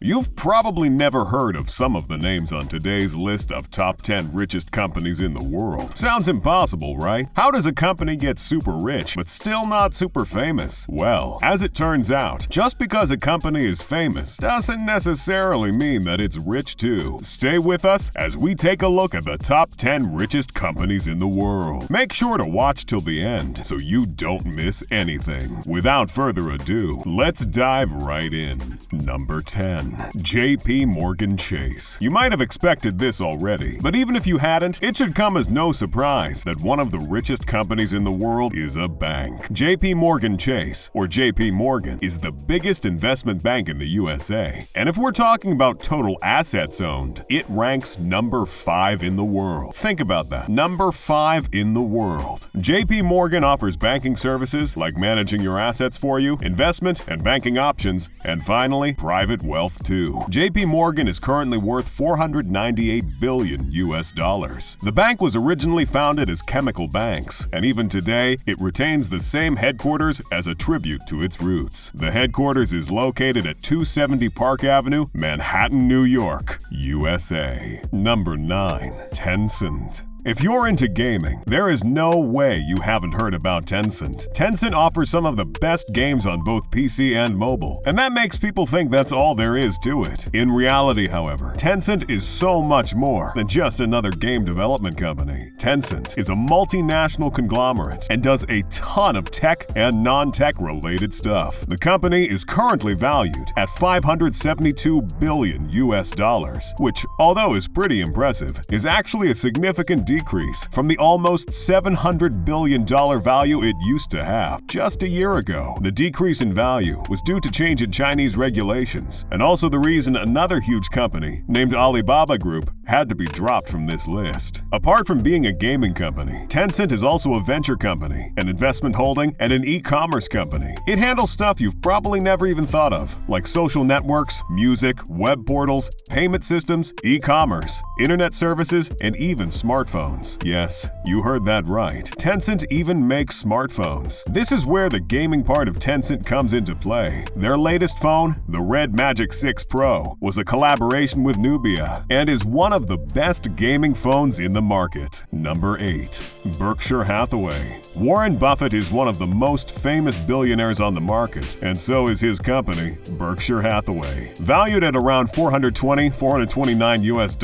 You've probably never heard of some of the names on today's list of top 10 richest companies in the world. Sounds impossible, right? How does a company get super rich but still not super famous? Well, as it turns out, just because a company is famous doesn't necessarily mean that it's rich too. Stay with us as we take a look at the top 10 richest companies in the world. Make sure to watch till the end so you don't miss anything. Without further ado, let's dive right in. Number 10. JP Morgan Chase. You might have expected this already, but even if you hadn't, it should come as no surprise that one of the richest companies in the world is a bank. JP Morgan Chase, or JP Morgan, is the biggest investment bank in the USA. And if we're talking about total assets owned, it ranks number 5 in the world. Think about that. Number 5 in the world. JP Morgan offers banking services like managing your assets for you, investment and banking options, and finally, private wealth too. JP Morgan is currently worth $498 billion US. The bank was originally founded as Chemical Banks, and even today, it retains the same headquarters as a tribute to its roots. The headquarters is located at 270 Park Avenue, Manhattan, New York, USA. Number 9. Tencent. If you're into gaming, there is no way you haven't heard about Tencent. Tencent offers some of the best games on both PC and mobile, and that makes people think that's all there is to it. In reality, however, Tencent is so much more than just another game development company. Tencent is a multinational conglomerate and does a ton of tech and non-tech related stuff. The company is currently valued at $572 billion US, which, although is pretty impressive, is actually a significant decrease from the almost $700 billion value it used to have just a year ago. The decrease in value was due to change in Chinese regulations, and also the reason another huge company named Alibaba Group had to be dropped from this list. Apart from being a gaming company, Tencent is also a venture company, an investment holding, and an e-commerce company. It handles stuff you've probably never even thought of, like social networks, music, web portals, payment systems, e-commerce, internet services, and even smartphones. Yes, you heard that right. Tencent even makes smartphones. This is where the gaming part of Tencent comes into play. Their latest phone, the Red Magic 6 Pro, was a collaboration with Nubia and is one of the best gaming phones in the market. Number 8. Berkshire Hathaway. Warren Buffett is one of the most famous billionaires on the market, and so is his company, Berkshire Hathaway. Valued at around $429 US,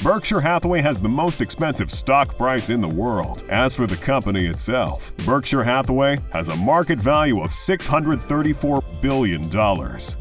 Berkshire Hathaway has the most expensive stock price in the world. As for the company itself, Berkshire Hathaway has a market value of $634 billion.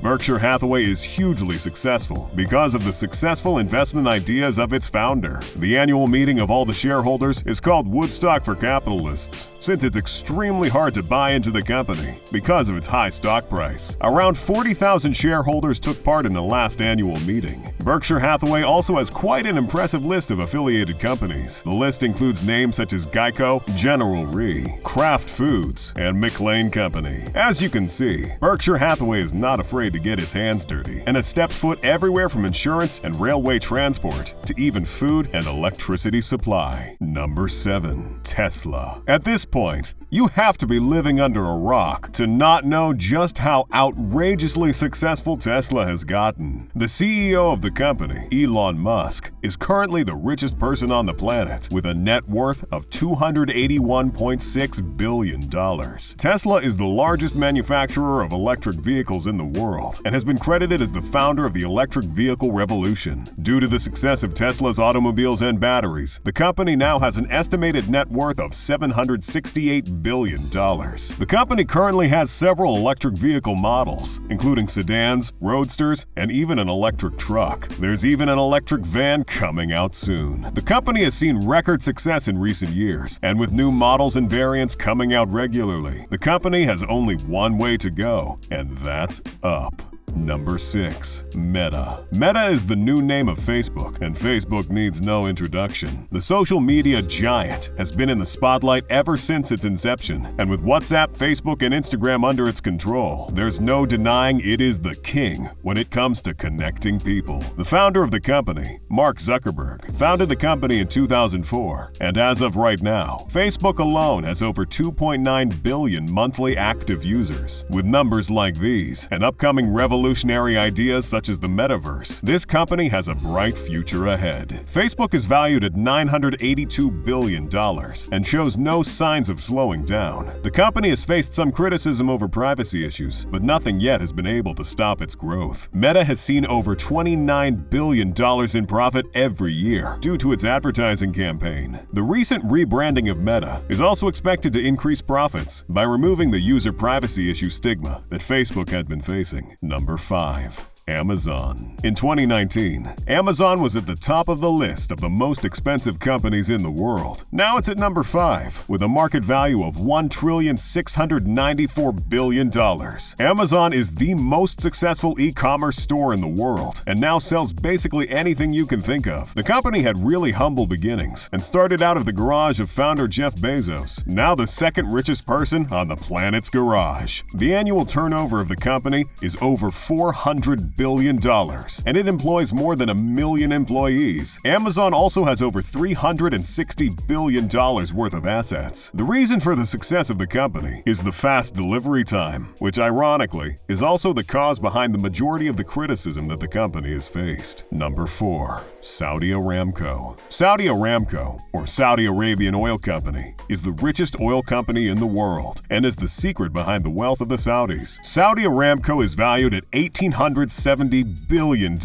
Berkshire Hathaway is hugely successful because of the successful investment ideas of its founder. The annual meeting of all the shareholders is called Woodstock for Capitalists, since it's extremely hard to buy into the company because of its high stock price. Around 40,000 shareholders took part in the last annual meeting. Berkshire Hathaway also has quite an impressive list of affiliated companies. The list includes names such as Geico, General Re, Kraft Foods, and McLean Company. As you can see, Berkshire Hathaway is not afraid to get its hands dirty and has stepped foot everywhere from insurance and railway transport to even food and electricity supply. Number 7. Tesla. At this point, you have to be living under a rock to not know just how outrageously successful Tesla has gotten. The CEO of the company, Elon Musk, is currently the richest person on the planet with a net worth of $281.6 billion. Tesla is the largest manufacturer of electric vehicles in the world and has been credited as the founder of the electric vehicle revolution. Due to the success of Tesla's automobiles and batteries, the company now has an estimated net worth of $768 billion. The company currently has several electric vehicle models, including sedans, roadsters, and even an electric truck. There's even an electric van coming out soon. The company has seen record success in recent years, and with new models and variants coming out regularly, the company has only one way to go, and that's up. Number 6. Meta. Meta is the new name of Facebook, and Facebook needs no introduction. The social media giant has been in the spotlight ever since its inception, and with WhatsApp, Facebook, and Instagram under its control, there's no denying it is the king when it comes to connecting people. The founder of the company, Mark Zuckerberg, founded the company in 2004, and as of right now, Facebook alone has over 2.9 billion monthly active users. With numbers like these, an upcoming revolution revolutionary ideas such as the metaverse, this company has a bright future ahead. Facebook is valued at $982 billion and shows no signs of slowing down. The company has faced some criticism over privacy issues, but nothing yet has been able to stop its growth. Meta has seen over $29 billion in profit every year due to its advertising campaign. The recent rebranding of Meta is also expected to increase profits by removing the user privacy issue stigma that Facebook had been facing. Number 5. Amazon. In 2019, Amazon was at the top of the list of the most expensive companies in the world. Now it's at number 5, with a market value of $1,694 billion. Amazon is the most successful e-commerce store in the world, and now sells basically anything you can think of. The company had really humble beginnings, and started out of the garage of founder Jeff Bezos, now the second richest person on the planet's garage. The annual turnover of the company is over $400 billion, and it employs more than 1 million employees. Amazon also has over $360 billion worth of assets. The reason for the success of the company is the fast delivery time, which ironically is also the cause behind the majority of the criticism that the company has faced. Number 4. Saudi Aramco. Saudi Aramco, or Saudi Arabian Oil Company, is the richest oil company in the world and is the secret behind the wealth of the Saudis. Saudi Aramco is valued at $1,870 billion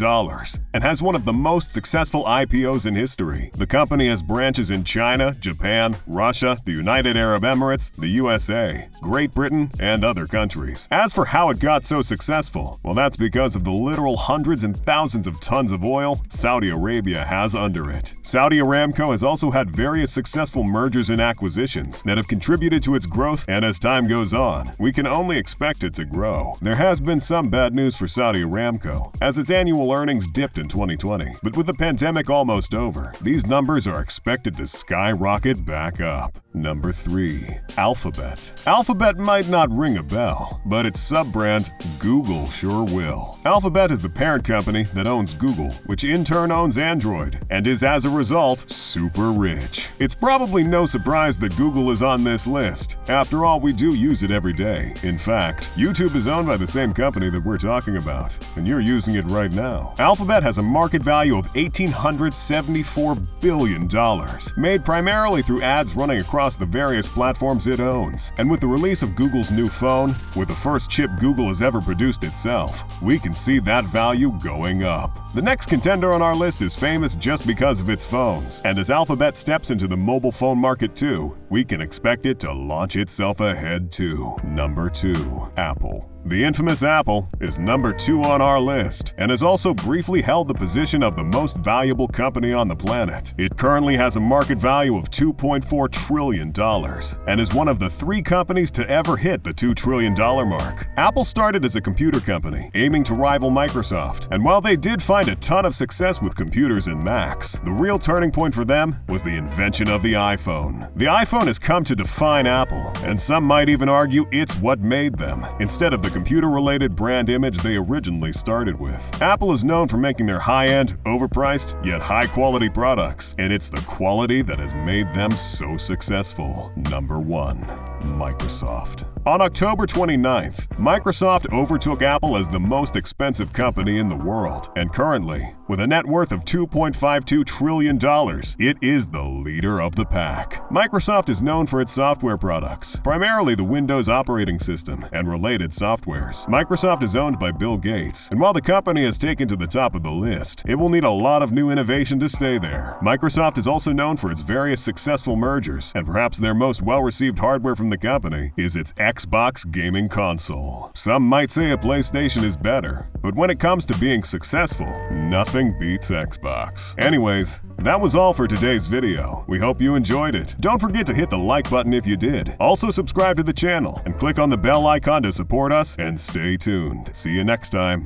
and has one of the most successful IPOs in history. The company has branches in China, Japan, Russia, the United Arab Emirates, the USA, Great Britain, and other countries. As for how it got so successful, well, that's because of the literal hundreds and thousands of tons of oil Saudi Arabia has under it. Saudi Aramco has also had various successful mergers and acquisitions that have contributed to its growth, and as time goes on, we can only expect it to grow. There has been some bad news for Saudi Aramco, as its annual earnings dipped in 2020, but with the pandemic almost over, these numbers are expected to skyrocket back up. Number 3. Alphabet. Alphabet might not ring a bell, but its sub-brand, Google, sure will. Alphabet is the parent company that owns Google, which in turn owns Android, and is as a result, super rich. It's probably no surprise that Google is on this list. After all, we do use it every day. In fact, YouTube is owned by the same company that we're talking about, and you're using it right now. Alphabet has a market value of $1,874 billion, made primarily through ads running across the various platforms it owns. And with the release of Google's new phone, with the first chip Google has ever produced itself, we can see that value going up. The next contender on our list is famous just because of its phones, and as Alphabet steps into the mobile phone market too, we can expect it to launch itself ahead too. Number 2. Apple. The infamous Apple is number 2 on our list and has also briefly held the position of the most valuable company on the planet. It currently has a market value of $2.4 trillion and is one of the 3 companies to ever hit the $2 trillion mark. Apple started as a computer company, aiming to rival Microsoft, and while they did find a ton of success with computers and Macs, the real turning point for them was the invention of the iPhone. The iPhone has come to define Apple, and some might even argue it's what made them, instead of the computer-related brand image they originally started with. Apple is known for making their high-end, overpriced, yet high-quality products, and it's the quality that has made them so successful. Number 1. Microsoft. On October 29th, Microsoft overtook Apple as the most expensive company in the world, and currently, with a net worth of $2.52 trillion, it is the leader of the pack. Microsoft is known for its software products, primarily the Windows operating system and related softwares. Microsoft is owned by Bill Gates, and while the company has taken to the top of the list, it will need a lot of new innovation to stay there. Microsoft is also known for its various successful mergers, and perhaps their most well-received hardware from the company is its Xbox gaming console. Some might say a PlayStation is better, but when it comes to being successful, nothing beats Xbox. Anyways, that was all for today's video. We hope you enjoyed it. Don't forget to hit the like button if you did. Also subscribe to the channel and click on the bell icon to support us, and stay tuned. See you next time.